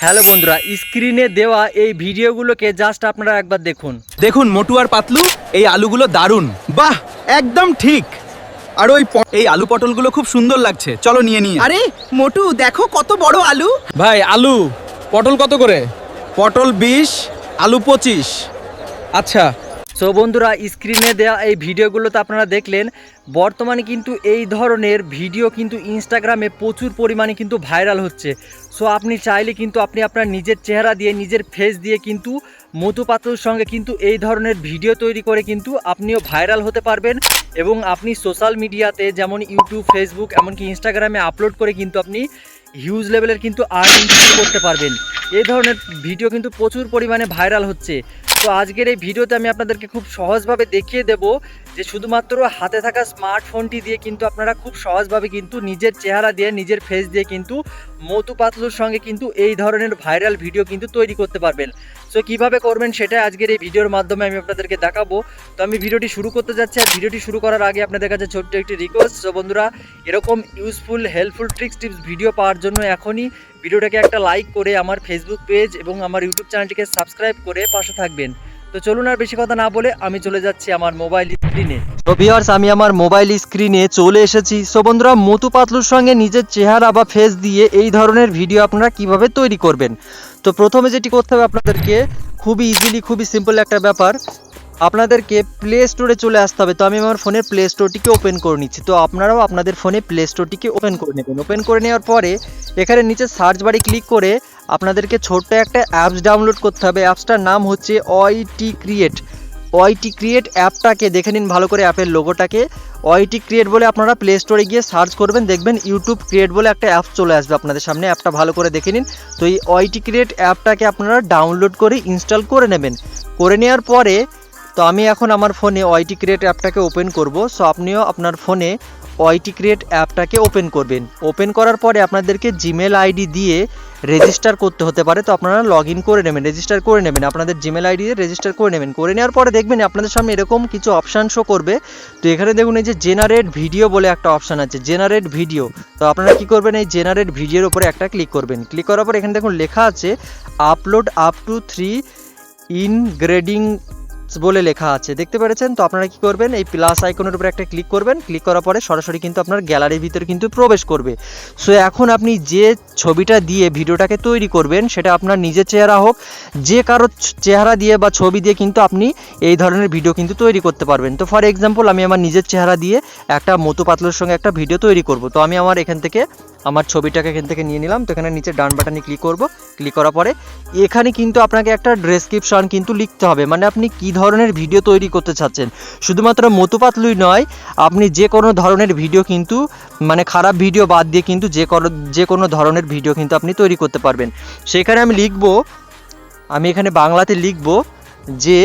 Hello বন্ধুরা, স্ক্রিনে দেওয়া এই ভিডিওগুলোকে জাস্ট আপনারা একবার দেখুন। দেখুন মোটু আর পাতলু, এই আলুগুলো দারুণ। বাহ, একদম ঠিক। আর এই আলু পটলগুলো খুব সুন্দর লাগছে, চলো নিয়ে নিই। আরে মোটু, দেখো কত বড় আলু। ভাই, আলু পটল কত করে? পটল 20, আলু 25। আচ্ছা। সো বন্ধুরা, স্ক্রিনে দেওয়া এই ভিডিওগুলোতে আপনারা দেখলেন বর্তমানে কিন্তু এই ধরনের ভিডিও কিন্তু ইনস্টাগ্রামে প্রচুর পরিমাণে কিন্তু ভাইরাল হচ্ছে। সো আপনি চাইলে কিন্তু আপনি আপনার নিজের চেহারা দিয়ে, নিজের ফেস দিয়ে কিন্তু মধু পাত্রর সঙ্গে কিন্তু এই ধরনের ভিডিও তৈরি করে কিন্তু আপনিও ভাইরাল হতে পারবেন এবং আপনি সোশ্যাল মিডিয়াতে যেমন ইউটিউব, ফেসবুক, এমনকি ইনস্টাগ্রামে আপলোড করে কিন্তু আপনি হিউজ লেভেলের কিন্তু আর্নিং করতে পারবেন। এই ধরনের ভিডিও কিন্তু প্রচুর পরিমাণে ভাইরাল হচ্ছে। তো আজকের এই ভিডিওতে আমি আপনাদেরকে খুব সহজভাবে দেখিয়ে দেব যে শুধুমাত্র হাতে থাকা স্মার্টফোনটি দিয়ে কিন্তু আপনারা খুব সহজভাবে কিন্তু নিজের চেহারা দিয়ে, নিজের ফেস দিয়ে কিন্তু মধু পাতলুর সঙ্গে কিন্তু এই ধরনের ভাইরাল ভিডিও কিন্তু তৈরি করতে পারবেন। সো কীভাবে করবেন সেটা আজকের এই ভিডিওর মাধ্যমে আমি আপনাদেরকে দেখাবো। তো আমি ভিডিওটি শুরু করতে যাচ্ছি, আর ভিডিওটি শুরু করার আগে আপনাদের কাছে ছোট্ট একটি রিকোয়েস্ট। সো বন্ধুরা, এরকম ইউজফুল, হেল্পফুল টিপস ভিডিও পাওয়ার জন্য এখনই ভিডিওটাকে একটা লাইক করে আমার ফেসবুক পেজ এবং আমার ইউটিউব চ্যানেলটিকে সাবস্ক্রাইব করে পাশে থাকবেন। তো চলুন আর বেশি কথা না বলে আমি চলে যাচ্ছি আমার মোবাইল স্ক্রিনে। তো ভিউয়ার্স, আমি আমার মোবাইল স্ক্রিনে চলে এসেছি। সো বন্ধুরা, মধু পাতলুর সঙ্গে নিজের চেহারা বা ফেস দিয়ে এই ধরনের ভিডিও আপনারা কিভাবে তৈরি করবেন। তো প্রথমে যেটি করতে হবে আপনাদেরকে, খুবই ইজিলি, খুবই সিম্পল একটা ব্যাপার, আপনাদেরকে প্লে স্টোরে চলে আসতে হবে। তো আমি আমার ফোনের প্লে স্টোরটিকে ওপেন করে নিচ্ছি। তো আপনারাও আপনাদের ফোনে প্লে স্টোরটিকে ওপেন করে নেবেন। ওপেন করে নেওয়ার পরে এখানে নিচে সার্চ বারে ক্লিক করে আপনাদেরকে ছোট্ট একটা অ্যাপস ডাউনলোড করতে হবে। অ্যাপসটার নাম হচ্ছে ওয়াইটি ক্রিয়েট। ওয়াইটি ক্রিয়েট অ্যাপটাকে দেখে নিন ভালো করে, অ্যাপের লোগোটাকে। ওয়াইটি ক্রিয়েট বলে আপনারা প্লে স্টোরে গিয়ে সার্চ করবেন, দেখবেন ইউটিউব ক্রিয়েট বলে একটা অ্যাপস চলে আসবে আপনাদের সামনে। অ্যাপটা ভালো করে দেখে নিন। তো এই ওয়াইটি ক্রিয়েট অ্যাপটাকে আপনারা ডাউনলোড করে ইনস্টল করে নেবেন। করে নেওয়ার পরে তো আমি এখন আমার ফোনে ওয়াইটি ক্রিয়েট অ্যাপটাকে ওপেন করব। সো আপনিও আপনার ফোনে ওয়াইটি ক্রিয়েট অ্যাপটাকে ওপেন করবেন। ওপেন করার পরে আপনাদেরকে জিমেল আইডি দিয়ে রেজিস্টার করতে হতে পারে। তো আপনারা লগ ইন করে নেবেন, রেজিস্টার করে নেবেন, আপনাদের জিমেল আইডি দিয়ে রেজিস্টার করে নেবেন। করে নেওয়ার পরে দেখবেন আপনাদের সামনে এরকম কিছু অপশান শো করবে। তো এখানে দেখুন এই যে জেনারেট ভিডিও বলে একটা অপশান আছে, জেনারেট ভিডিও। তো আপনারা কি করবেন, এই জেনারেট ভিডিওর উপরে একটা ক্লিক করবেন। ক্লিক করার পর এখানে দেখুন লেখা আছে আপলোড আপ টু 3 ইনগ্রেডিং বলে লেখা আছে, দেখতে পেরেছেন। তো আপনারা কি করবেন, এই প্লাস আইকনের উপরে একটা ক্লিক করবেন। ক্লিক করার পরে সরাসরি কিন্তু আপনার গ্যালারির ভিতরে কিন্তু প্রবেশ করবে। সো এখন আপনি যে ছবিটা দিয়ে ভিডিওটাকে তৈরি করবেন সেটা আপনার নিজের চেহারা হোক, যে কারো চেহারা দিয়ে বা ছবি দিয়ে কিন্তু আপনি এই ধরনের ভিডিও কিন্তু তৈরি করতে পারবেন। তো ফর এক্সাম্পল, আমি আমার নিজের চেহারা দিয়ে একটা মধু পাতলুর সঙ্গে একটা ভিডিও তৈরি করব। তো আমি আমার এখান থেকে আমার ছবিটাকে এখান থেকে নিয়ে নিলাম। তো এখানে নিচে ডান বাটনে ক্লিক করব। ক্লিক করার পরে এখানে কিন্তু আপনাকে একটা ডেসক্রিপশন কিন্তু লিখতে হবে, মানে আপনি কি ধরনের ভিডিও তৈরি করতে চাচ্ছেন। শুধুমাত্র মধু পাতলুই নয়, আপনি যে কোনো ধরনের ভিডিও কিন্তু, মানে খারাপ ভিডিও বাদ দিয়ে কিন্তু যে কোনো ধরনের ভিডিও কিন্তু আপনি তৈরি করতে পারবেন। সেখানে আমি এখানে বাংলাতে লিখব যে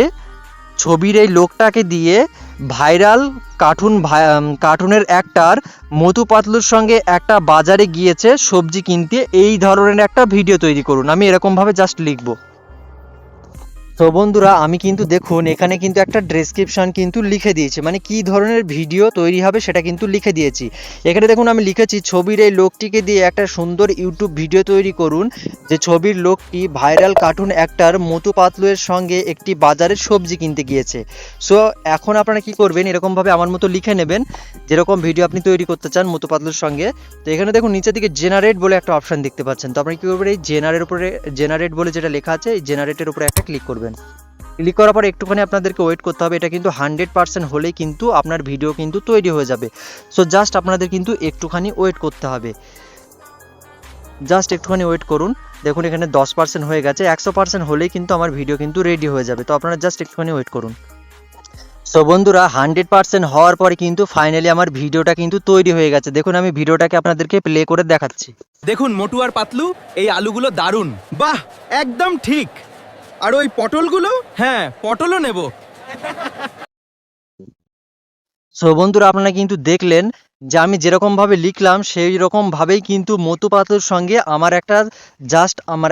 ছবির এই লোকটাকে দিয়ে ভাইরাল কার্টুনের অ্যাক্টর মধু পাতলুর সঙ্গে একটা বাজারে গিয়েছে সবজি কিনতে, এই ধরনের একটা ভিডিও তৈরি করুন। আমি এরকমভাবে জাস্ট লিখব। তো বন্ধুরা, আমি কিন্তু দেখুন এখানে কিন্তু একটা ডেসক্রিপশন কিন্তু লিখে দিয়েছি, মানে কি ধরনের ভিডিও তৈরি হবে সেটা কিন্তু লিখে দিয়েছি। এখানে দেখুন আমি লিখেছি ছবির এই লোকটিকে দিয়ে একটা সুন্দর ইউটিউব ভিডিও তৈরি করুন, যে ছবির লোকটি ভাইরাল কার্টুন অ্যাক্টর মধু পাতলুয়ের সঙ্গে একটি বাজারে সবজি কিনতে গিয়েছে। সো এখন আপনারা কি করবেন, এরকমভাবে আমার মতো লিখে নেবেন যেরকম ভিডিও আপনি তৈরি করতে চান মধু পাতলুর সঙ্গে। তো এখানে দেখুন নিচের দিকে জেনারেট বলে একটা অপশান দেখতে পাচ্ছেন। তো আপনি কী করবেন, এই জেনারেট বলে যেটা লেখা আছে এই জেনারেটের উপরে একটা ক্লিক করবেন। ক্লিক করার পর একটুখানি আপনাদেরকে ওয়েট করতে হবে। এটা কিন্তু 100% হলেই কিন্তু আপনার ভিডিও কিন্তু তৈরি হয়ে যাবে। সো জাস্ট আপনাদের কিন্তু একটুখানি ওয়েট করতে হবে, জাস্ট একটুখানি ওয়েট করুন। দেখুন এখানে 10% হয়ে গেছে, 100% হলেই কিন্তু আমার ভিডিও কিন্তু রেডি হয়ে যাবে। তো আপনারা জাস্ট একটুখানি ওয়েট করুন। সো বন্ধুরা, 100% হওয়ার পরে কিন্তু ফাইনালি আমার ভিডিওটা কিন্তু তৈরি হয়ে গেছে। দেখুন আমি ভিডিওটাকে আপনাদেরকে প্লে করে দেখাচ্ছি। দেখুন মোটু আর পাতলু, এই আলুগুলো দারুণ। বাহ, একদম ঠিক। আর ওই পটলগুলো, হ্যাঁ পটলও নেব। সো বন্ধুরা, আপনারা কিন্তু দেখলেন যে আমি যেরকমভাবে লিখলাম সেই রকমভাবেই কিন্তু মধু পাতলুর সঙ্গে আমার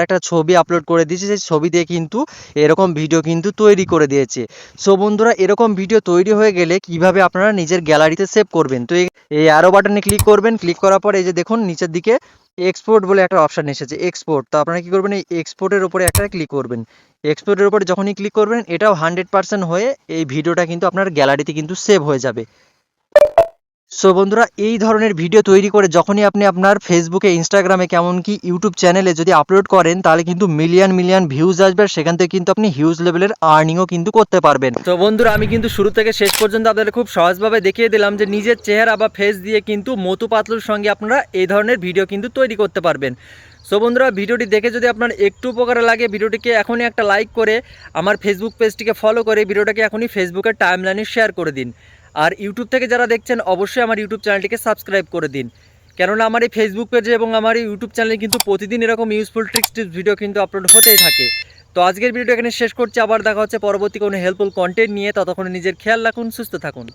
একটা ছবি আপলোড করে দিয়েছে। সেই ছবি দিয়ে কিন্তু এরকম ভিডিও কিন্তু তৈরি করে দিয়েছে। সো বন্ধুরা, এরকম ভিডিও তৈরি হয়ে গেলে কিভাবে আপনারা নিজের গ্যালারিতে সেভ করবেন, তো এই অ্যারো বাটনে ক্লিক করবেন। ক্লিক করার পর এই যে দেখুন নিচের দিকে এক্সপোর্ট বলে একটা অপশান এসেছে, এক্সপোর্ট। তো আপনারা কি করবেন, এই এক্সপোর্টের উপরে একটা ক্লিক করবেন। এক্সপোর্টের উপরে যখনই ক্লিক করবেন, এটাও 100% হয়ে এই ভিডিওটা কিন্তু আপনার গ্যালারিতে কিন্তু সেভ হয়ে যাবে। সো বন্ধুরা, এই ধরনের ভিডিও তৈরি করে যখনই আপনি আপনার ফেসবুকে, ইনস্টাগ্রামে, কেমনকি ইউটিউব চ্যানেলে যদি আপলোড করেন, তাহলে কিন্তু মিলিয়ন মিলিয়ন ভিউজ আসবে, আর সেখান থেকে কিন্তু আপনি হিউজ লেভেলের আর্নিংও কিন্তু করতে পারবেন। তো বন্ধুরা, আমি কিন্তু শুরু থেকে শেষ পর্যন্ত আপনাদের খুব সহজভাবে দেখিয়ে দিলাম যে নিজের চেহারা বা ফেস দিয়ে কিন্তু মতু পাতলুর সঙ্গে আপনারা এই ধরনের ভিডিও কিন্তু তৈরি করতে পারবেন। সো বন্ধুরা, ভিডিওটি দেখে যদি আপনার একটু উপকারে লাগে, ভিডিওটিকে এখনই একটা লাইক করে আমার ফেসবুক পেজটিকে ফলো করে ভিডিওটাকে এখনই ফেসবুকের টাইমলাইনে শেয়ার করে দিন। আর ইউটিউব থেকে যারা দেখছেন, অবশ্যই আমার ইউটিউব চ্যানেলটিকে সাবস্ক্রাইব করে দিন, কেননা আমার এই ফেসবুক পেজে এবং আমার এই ইউটিউব চ্যানেলে কিন্তু প্রতিদিন এরকম ইউজফুল ট্রিক্স ভিডিও কিন্তু আপলোড হতেই থাকে। তো আজকের ভিডিওটা এখানে শেষ করছি, আবার দেখা হচ্ছে পরবর্তী কোনো হেল্পফুল কন্টেন্ট নিয়ে। ততক্ষণ নিজের খেয়াল রাখুন, সুস্থ থাকুন।